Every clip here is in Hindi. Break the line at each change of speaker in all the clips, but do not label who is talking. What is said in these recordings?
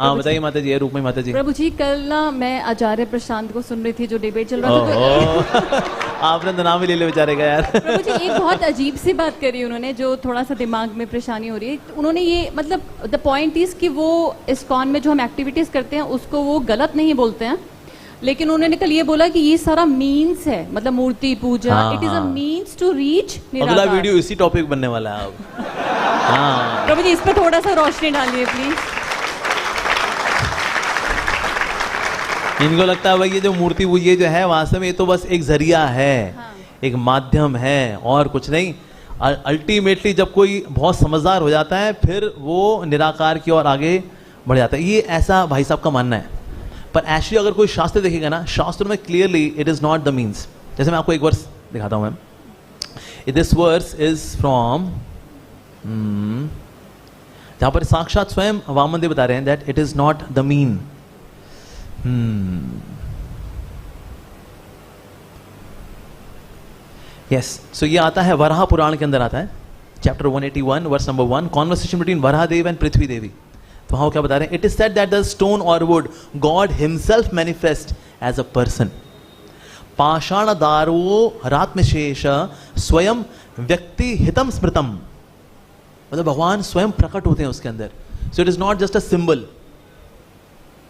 हाँ बताइए माता जी, रूप में माता जी।
प्रभु जी कल ना मैं आचार्य प्रशांत को सुन रही थी जो डिबेट चल रहा था, तो
आपने तो नाम ही ले लिया बेचारे का यार।
प्रभु जी एक बहुत अजीब सी बात करी उन्होंने, जो थोड़ा सा दिमाग में परेशानी हो रही है। तो उन्होंने ये मतलब द पॉइंट इज कि वो इस्कॉन में जो हम एक्टिविटीज करते हैं उसको वो गलत नहीं बोलते हैं, लेकिन उन्होंने कल ये बोला कि ये सारा मीन्स है, मतलब मूर्ति पूजा, it is a means to reach निराकार।
अगला वीडियो इसी टॉपिक बनने वाला है अब। हाँ
प्रभु जी इस पर थोड़ा सा रोशनी डालिए प्लीज।
इनको लगता है भाई ये जो मूर्ति पूजा जो है वास्तव में ये तो बस एक जरिया है,
हाँ।
एक माध्यम है और कुछ नहीं। अल्टीमेटली जब कोई बहुत समझदार हो जाता है फिर वो निराकार की ओर आगे बढ़ जाता है। ये ऐसा भाई साहब का मानना है, पर एक्चुअली अगर कोई शास्त्र देखेगा ना, शास्त्र में clearly it is not the means. जैसे मैं आपको एक वर्स दिखाता हूं ma'am. This verse is from जहां पर साक्षात स्वयं वामन देव बता रहे हैं that it is not the mean. Yes, so ये आता है वराह पुराण के अंदर आता है, chapter 181 verse number 1, conversation between Varaha Dev and Prithvi Devi. तो वहां क्या बता रहे हैं? It is said that the stone और wood god himself manifest as a person, पाषाण दारो रात्मशेष स्वयं व्यक्ति हितम स्मृतम, मतलब भगवान स्वयं प्रकट होते हैं उसके अंदर। So it is not just a symbol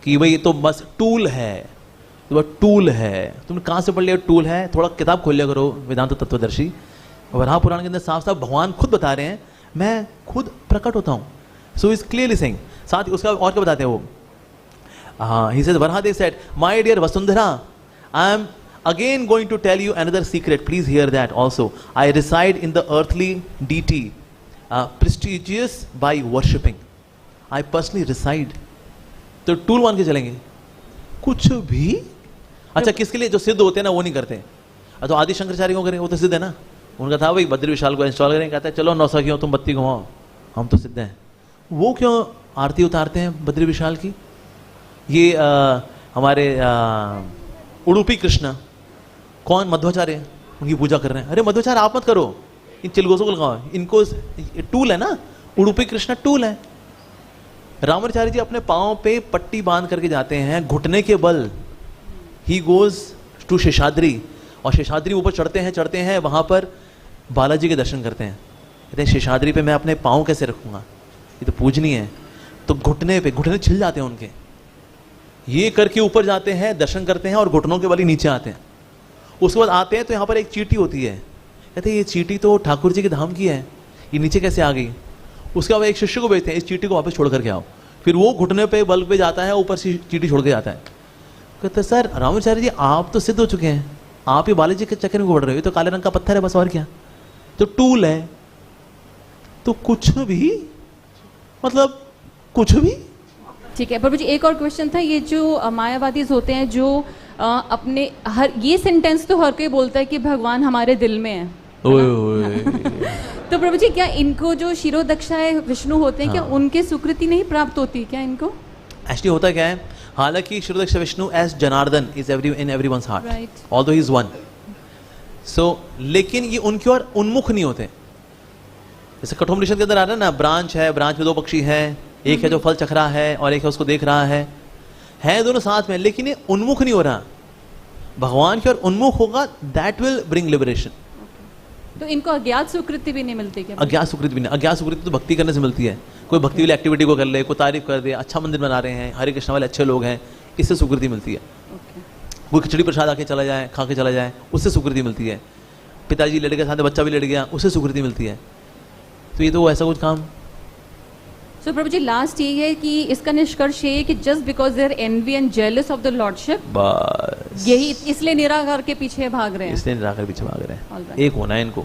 कि भाई ये तो बस टूल है, तो वह टूल है। तुमने कहां से पढ़ लिया टूल है? थोड़ा किताब खोल लिया करो, वेदांत तत्वदर्शी। वराह पुराण के अंदर साफ साफ भगवान खुद बता रहे हैं मैं खुद प्रकट होता हूं। So is clearly saying. साथ ही उसका और क्या बताते हैं वो? He said Varahadeva said my dear Vasundhara, I am again going to tell you another secret, please hear that also. I reside in the earthly deity prestigious by worshipping, I personally reside. तो टूल मान के चलेंगे कुछ भी। अच्छा किसके लिए? जो सिद्ध होते हैं ना वो नहीं करते। तो आदि शंकराचार्य को करें, वो तो सिद्ध है ना। उनका था भाई बद्री विशाल को इंस्टॉल करें, कहता है चलो 900 क्यों तुम बत्ती घुमाओ, हम तो सिद्ध हैं। वो क्यों आरती उतारते हैं बद्री विशाल की? ये हमारे उडुपी कृष्ण कौन? मध्वाचार्य, उनकी पूजा कर रहे हैं। अरे मध्वाचार्य आप मत करो, इन चिलगोसों को लगाओ, इनको टूल है ना, उडुपी कृष्ण टूल है। रामाचार्य जी अपने पांव पे पट्टी बांध करके जाते हैं, घुटने के बल ही गोज टू शेषाद्री, और शेषाद्री ऊपर चढ़ते हैं वहां पर बालाजी के दर्शन करते हैं। कहते हैं शेषाद्री पे मैं अपने पांव कैसे रखूंगा, ये तो पूजनीय है। तो घुटने छिल जाते हैं उनके, ये करके ऊपर जाते हैं, दर्शन करते हैं और घुटनों के बल ही नीचे आते हैं। उसके बाद आते हैं तो यहाँ पर एक चींटी होती है, कहते हैं ये चींटी तो ठाकुर जी के धाम की है, ये नीचे कैसे आ गई? उसके बाद एक शिष्य को भेजते हैं, इस चींटी को वापस छोड़ करके आओ। फिर वो घुटने पे बल पे जाता है, ऊपर से चींटी छोड़ के जाता है। कहते सर रामाचार्य जी आप तो सिद्ध हो चुके हैं, आप ही बालाजी के चक्कर में बढ़ रहे हो, ये तो काले रंग का पत्थर है बस, और क्या? तो टूल है, तो कुछ भी मतलब कुछ भी।
ठीक है प्रभु जी, एक और क्वेश्चन था। ये जो मायावादी होते हैं जो अपने हर ये सेंटेंस तो हर कोई बोलता है कि भगवान हमारे दिल में है। तो प्रभु जी क्या इनको जो शिरोदक्षाएं विष्णु होते हैं, क्या उनके सुकृति नहीं प्राप्त होती क्या इनको?
एक्चुअली होता क्या है, हालांकि शिरोदक्ष Vishnu as Janardan is in everyone's heart, although he is one. So लेकिन ये उनकी ओर उन्मुख नहीं होते। जैसे कठोपनिषद के अंदर आ रहा है ना, ब्रांच है, ब्रांच में 2 पक्षी है, एक है जो फल चख रहा है और एक है उसको देख रहा है दोनों साथ में, लेकिन ये उन्मुख नहीं हो रहा। भगवान की ओर उन्मुख होगा, दैट विल ब्रिंग लिबरेशन।
तो इनको अज्ञात सुकृति भी नहीं मिलती क्या?
अज्ञात सुकृति भी नहीं। अज्ञात सुकृति तो भक्ति करने से मिलती है। कोई भक्ति वाली एक्टिविटी को कर ले, कोई तारीफ कर दे, अच्छा मंदिर बना रहे हैं, हरे कृष्ण वाले अच्छे लोग हैं, इससे सुकृति मिलती है। कोई खिचड़ी प्रसाद आके चला जाए, खा के चला जाए, उससे सुकृति मिलती है। पिताजी लड़ गए, साथ बच्चा भी लड़ गया, उससे सुकृति मिलती है। तो ये तो ऐसा कुछ काम।
सो प्रभु जी लास्ट ये है कि इसका निष्कर्ष ये है कि just because they are envy and jealous of the lordship,
बस
यही इसलिए निराकार के पीछे भाग रहे हैं,
इसलिए निराकार पीछे भाग रहे हैं। एक होना है इनको।